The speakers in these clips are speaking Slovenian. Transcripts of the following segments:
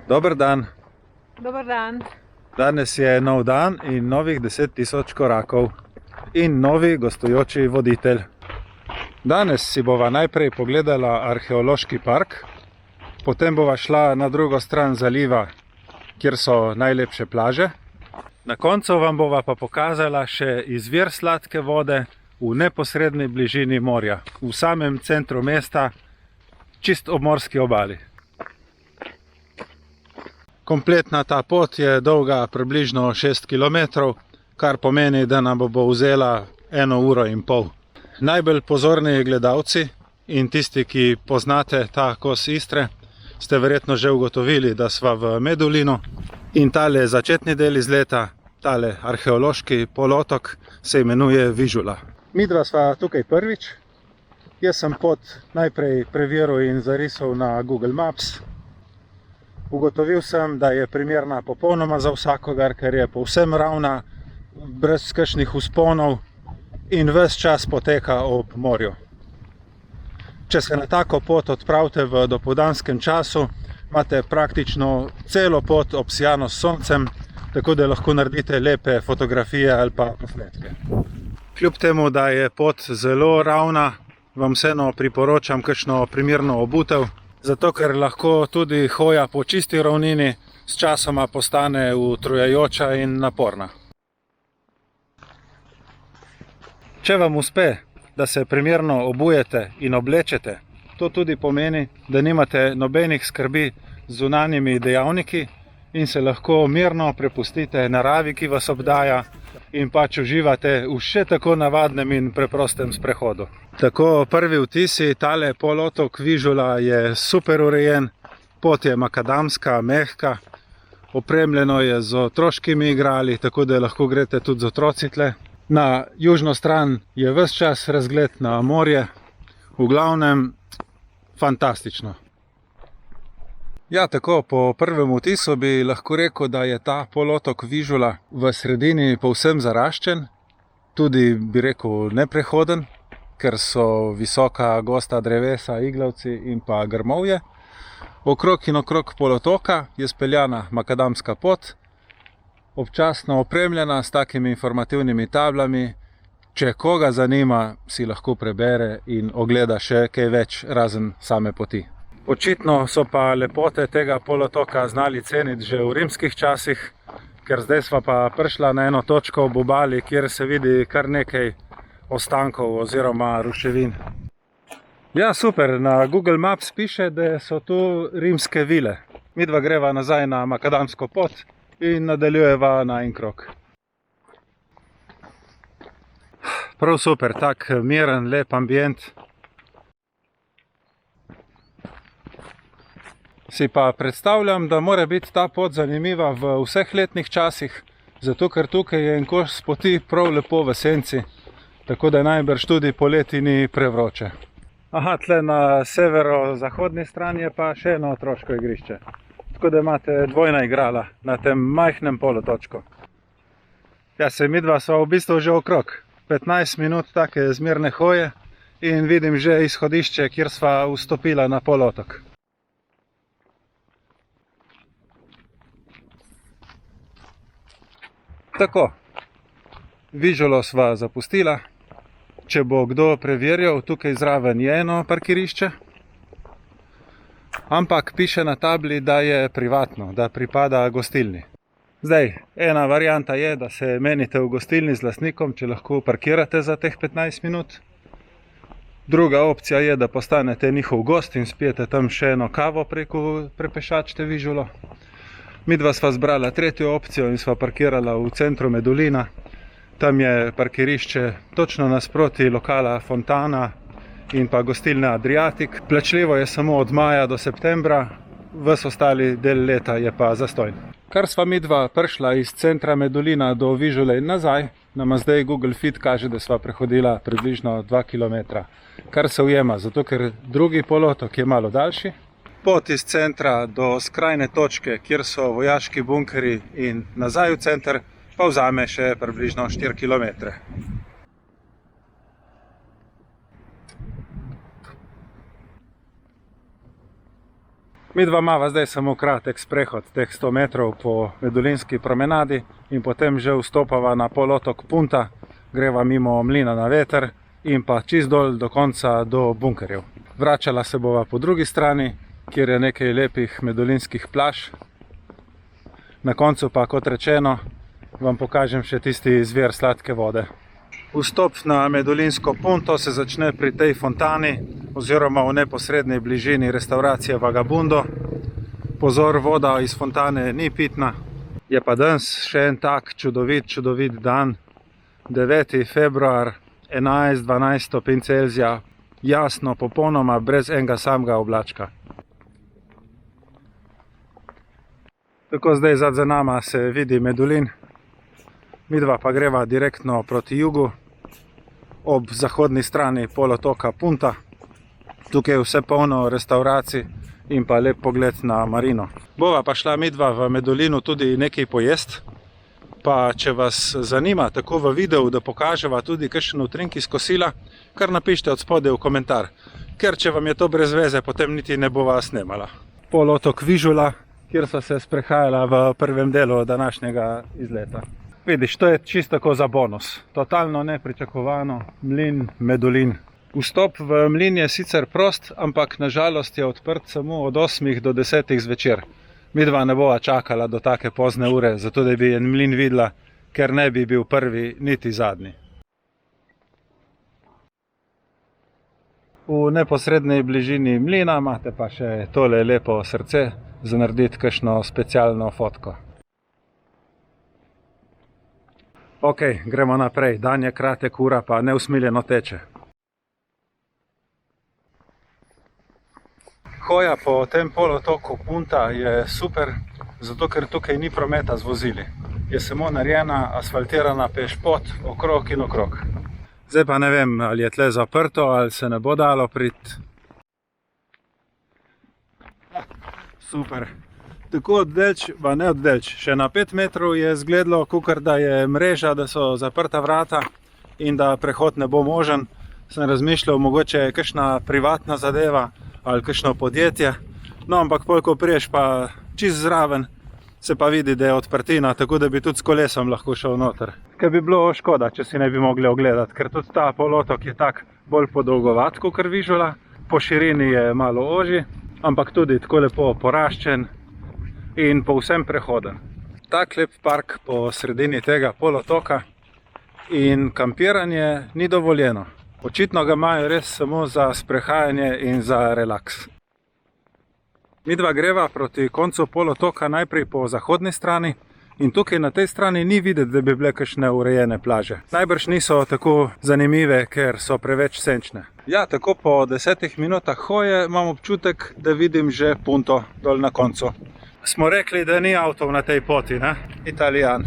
Dober dan. Dobar dan. Danes je nov dan in novih 10.000 korakov in novi gostujoči voditelj. Danes si bova najprej pogledala arheološki park, potem bova šla na drugo stran zaliva, kjer so najlepše plaže. Na koncu vam bova pa pokazala še izvir sladke vode v neposredni bližini morja, v samem centru mesta, čist ob morski obali. Kompletna ta pot je dolga približno 6 km, kar pomeni, da nam bo vzela 1 uro in pol. Najbolj pozorni gledalci in tisti, ki poznate ta kos Istre, ste verjetno že ugotovili, da sva v Medulinu in tale začetni del izleta, tale arheološki polotok, se imenuje Vižula. Midva sva tukaj prvič. Jaz sem pot najprej preveril in zarisal na Google Maps. Ugotovil sem, da je primerna popolnoma za vsakogar, ker je povsem ravna, brez kakšnih vzponov in ves čas poteka ob morju. Če se na tako pot odpravite v dopoldanskem času, imate praktično celo pot obsijano s soncem, tako da lahko naredite lepe fotografije ali pa posnetke. Kljub temu, da je pot zelo ravna, vam vseeno priporočam kakšno primerno obutev, zato ker lahko tudi hoja po čisti ravnini s časoma postane utrujajoča in naporna. Če vam uspe, da se primerno obujete in oblečete, to tudi pomeni, da nimate nobenih skrbi z zunanjimi dejavniki in se lahko mirno prepustite naravi, ki vas obdaja, in pač uživate v še tako navadnem in preprostem sprehodu. Tako prvi vtisi, tale polotok Vižula je super urejen, pot je makadamska, mehka, opremljeno je z otroškimi igrali, tako da lahko greste tudi z otroci tle. Na južno stran je ves čas razgled na morje, v glavnem fantastično. Ja, tako po prvem vtisu bi lahko rekel, da je ta polotok Vižula v sredini povsem zaraščen, tudi bi rekel neprehoden, ker so visoka gosta drevesa, iglavci in pa grmovje. Okrog in okrog polotoka je speljana makadamska pot, občasno opremljena s takimi informativnimi tablami. Če koga zanima, si lahko prebere in ogleda še kaj več razen same poti. Očitno so pa lepote tega polotoka znali ceniti že v rimskih časih, ker zdaj sva pa prišla na eno točko ob obali, kjer se vidi kar nekaj ostankov oziroma ruševin. Ja, super, na Google Maps piše, da so tu rimske vile. Midva greva nazaj na makadamsko pot in nadaljujeva na en krog. Prav super, tak miren, lep ambient. Si pa predstavljam, da mora biti ta pot zanimiva v vseh letnih časih, zato ker tukaj je en kos poti prav lepo v senci, tako da najbrž tudi poleti ni prevroče. Aha, tle na severozahodni strani je pa še eno otroško igrišče, tako da imate dvojna igrala na tem majhnem polotočku. Ja, se midva sva v bistvu že okrog. 15 minut take zmerne hoje in vidim že izhodišče, kjer sva vstopila na polotok. Tako, Vižulo sva zapustila. Če bo kdo preverjal, tukaj zraven je eno parkirišče, ampak piše na tabli, da je privatno, da pripada gostilni. Zdaj, ena varianta je, da se menite v gostilni z lastnikom, če lahko parkirate za teh 15 minut. Druga opcija je, da postanete njihov gost in spijete tam še eno kavo preko prepešačite Vižulo. Midva sva zbrala tretjo opcijo in sva parkirala v centru Medulina. Tam je parkirišče točno nasproti lokala Fontana in pa gostilne Adriatic. Plačljivo je samo od maja do septembra, ves ostali del leta je pa zastojn. Kar sva midva prišla iz centra Medulina do Vižule in nazaj, nama zdaj Google Fit kaže, da sva prehodila približno 2 km. Kar se ujema, zato ker drugi polotok je malo daljši. Pot iz centra do skrajne točke, kjer so vojaški bunkeri in nazaj v center, pa vzame še približno 4 km. Midva imava zdaj samo kratek sprehod teh 100 metrov po Medolinski promenadi in potem že vstopava na polotok Punta, greva mimo mlina na veter in pa čist dol do konca do bunkerjev. Vračala se bova po drugi strani, kjer je nekaj lepih medolinskih plaž. Na koncu pa, kot rečeno, vam pokažem še tisti izvir sladke vode. Vstop na Medolinsko Punto se začne pri tej fontani oziroma v neposredni bližini restauracije Vagabundo. Pozor, voda iz fontane ni pitna. Je pa danes še en tak čudovit dan. 9. februar, 11-12 stopinj Celzija, jasno, popolnoma brez enega samega oblačka. Tako zdaj za nama se vidi Medulin. Midva pa greva direktno proti jugu, ob zahodni strani polotoka Punta. Tukaj je vse polno restauracij in pa lep pogled na marino. Bova pa šla midva v Medulinu tudi nekaj pojest. Pa če vas zanima tako v videu, da pokaževa tudi kakšen utrinek iz kosila, kar napišite od spodaj v komentar. Ker če vam je to brez veze, potem niti ne bova snemala. Polotok Vižula, kjer so se sprehajala v prvem delu današnjega izleta. Vidiš, to je čisto tako za bonus. Totalno nepričakovano, mlin Medulin. Vstop v mlin je sicer prost, ampak nažalost je odprt samo od 8 do 10 zvečer. Midva ne bova čakala do take pozne ure, zato da bi en mlin videla, ker ne bi bil prvi niti zadnji. V neposredni bližini mlina imate pa še tole lepo srce za narediti kakšno specialno fotko. Ok, gremo naprej. Dan je kratek, ura pa neusmiljeno teče. Hoja po tem polotoku Punta je super, zato ker tukaj ni prometa z vozili. Je samo narejena, asfaltirana pešpot okrog in okrog. Zdaj pa ne vem, ali je tle zaprto, ali se ne bo dalo priti. Super. Tako oddelč, pa ne oddelč. Še na 5 metrov je izgledalo, kakor da je mreža, da so zaprta vrata in da prehod ne bo možen. Sem razmišljal, mogoče je kakšna privatna zadeva ali kakšno podjetje. No, ampak pol, ko priješ pa čist zraven, se pa vidi, da je odprtina, tako da bi tudi s kolesom lahko šel noter. Kaj bi bilo škoda, če si ne bi mogli ogledati, ker tudi ta polotok je tak bolj podolgovat, kakor Vižula. Po širini je malo ožji, ampak tudi tako lepo poraščen in povsem prehoden. Tak lep park po sredini tega polotoka in kampiranje ni dovoljeno. Očitno ga imajo res samo za sprehajanje in za relaks. Midva greva proti koncu polotoka najprej po zahodni strani in tukaj na tej strani ni videti, da bi bile kakšne urejene plaže. Najbrž niso tako zanimive, ker so preveč senčne. Ja, tako po 10 minutah hoje imam občutek, da vidim že Punto dol na koncu. Smo rekli, da ni avtov na tej poti, ne? Italijan.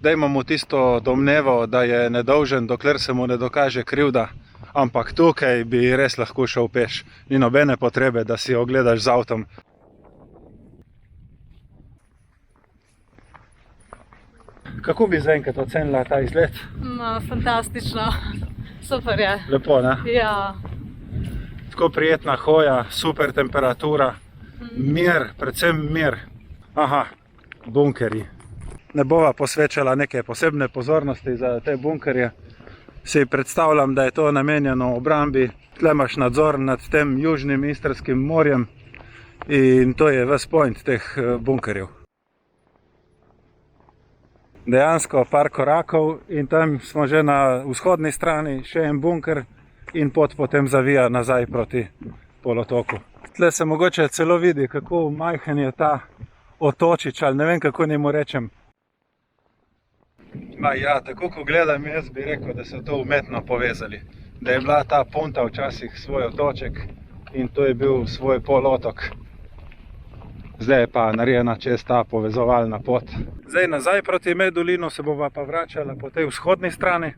Dajmo mu tisto domnevo, da je nedolžen, dokler se mu ne dokaže krivda. Ampak tukaj bi res lahko šel peš. Ni nobene potrebe, da si ogledaš z avtom. Kako bi zaenkrat ocenila ta izlet? Fantastično. Super je. Lepo, ne? Ja. Tako prijetna hoja, super temperatura. Mir, predvsem mir. Aha, bunkerji. Ne bova posvečala neke posebne pozornosti za te bunkerje. Si predstavljam, da je to namenjeno obrambi. Tle imaš nadzor nad tem južnim Istrskim morjem in to je ves point teh bunkerjev. Dejansko par korakov in tam smo že na vzhodni strani, še en bunker in pot potem zavija nazaj proti polotoku. Tle se mogoče celo vidi, kako majhen je ta otočič, ali ne vem, kako njemu rečem. Ja, tako ko gledam, jaz bi rekel, da so to umetno povezali. Da je bila ta Punta včasih svoj otoček in to je bil svoj polotok. Zdaj je pa narejena čez ta povezovalna pot. Zdaj nazaj proti Medulinu se bova pa vračala po tej vzhodni strani,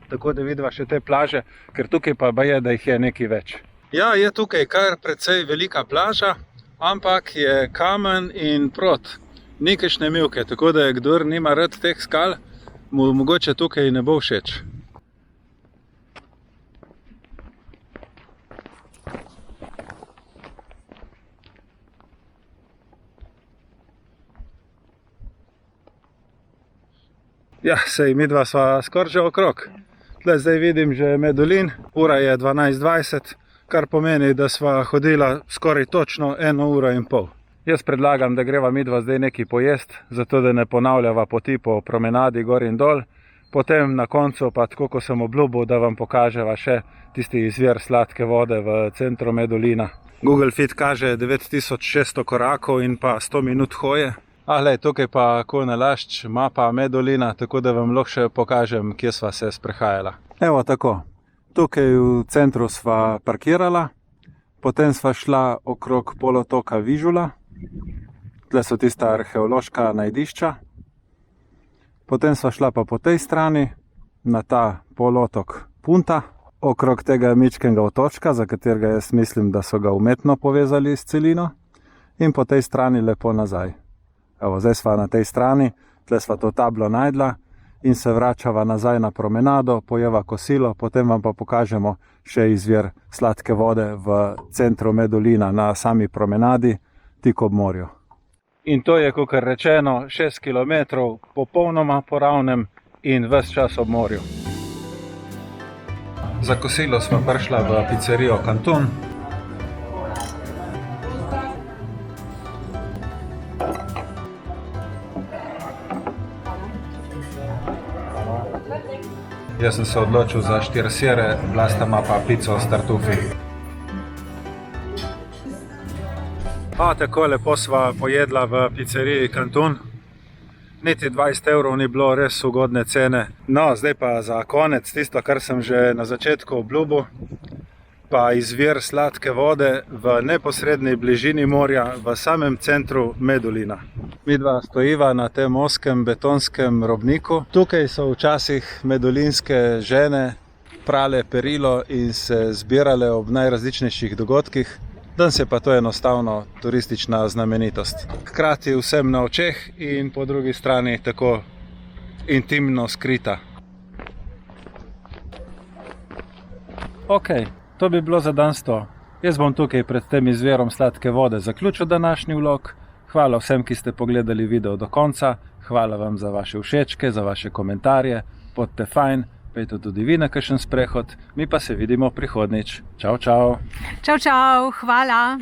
tako da vidiva še te plaže, ker tukaj pa je, da jih je nekaj več. Ja, je tukaj kar precej velika plaža, ampak je kamen in prot. Ni kakšne mivke, tako da kdor nima rad teh skal, mu mogoče tukaj ne bo všeč. Ja, sej midva sva skoraj že okrog. Tle zdaj vidim že Medulin, ura je 12:20, kar pomeni, da sva hodila skoraj točno 1 uro in pol. Jaz predlagam, da greva midva zdaj nekaj pojest, zato da ne ponavljava poti po promenadi gor in dol. Potem na koncu pa, tako kot sem obljubil, da vam pokaževa še tisti izvir sladke vode v centru Medulina. Google Fit kaže 9600 korakov in pa 100 minut hoje. Glej, tukaj pa ko nalašč mapa Medulina, tako da vam lahko še pokažem, kje sva se sprehajala. Evo tako, tukaj v centru sva parkirala, potem sva šla okrog polotoka Vižula, tle so tista arheološka najdišča, potem sva šla pa po tej strani na ta polotok Punta, okrog tega mičkega otočka, za katerega jaz mislim, da so ga umetno povezali s celino, in po tej strani lepo nazaj. Evo, zdaj sva na tej strani, tle sva to tablo najdla in se vračava nazaj na promenado, pojeva kosilo, potem vam pa pokažemo še izvir sladke vode v centru Medulina na sami promenadi, tik ob morju. In to je, kakor rečeno, 6 km popolnoma po ravnem in ves čas ob morju. Za kosilo sva prišla v pizzerijo Cantun. Jaz sem se odločil za 4 sire, Vlasta ima pa pico s tartufi. Tako lepo sva pojedla v pizzeriji Cantun. Niti 20 € ni bilo, res ugodne cene. No, zdaj pa za konec tisto, kar sem že na začetku obljubil, pa izvir sladke vode v neposredni bližini morja v samem centru Medulina. Midva stojiva na tem ozkem betonskem robniku. Tukaj so včasih medulinske žene prale perilo in se zbirale ob najrazličnejših dogodkih. Danes je pa to enostavno turistična znamenitost. Hkrati vsem na očeh in po drugi strani tako intimno skrita. Ok, to bi bilo za danstvo. Jaz bom tukaj pred tem izvirom sladke vode zaključil današnji vlog. Hvala vsem, ki ste pogledali video do konca. Hvala vam za vaše všečke, za vaše komentarje. Bodite fajn, pejte tudi vi na kakšen sprehod. Mi pa se vidimo prihodnjič. Čau, čau. Čau, čau, hvala.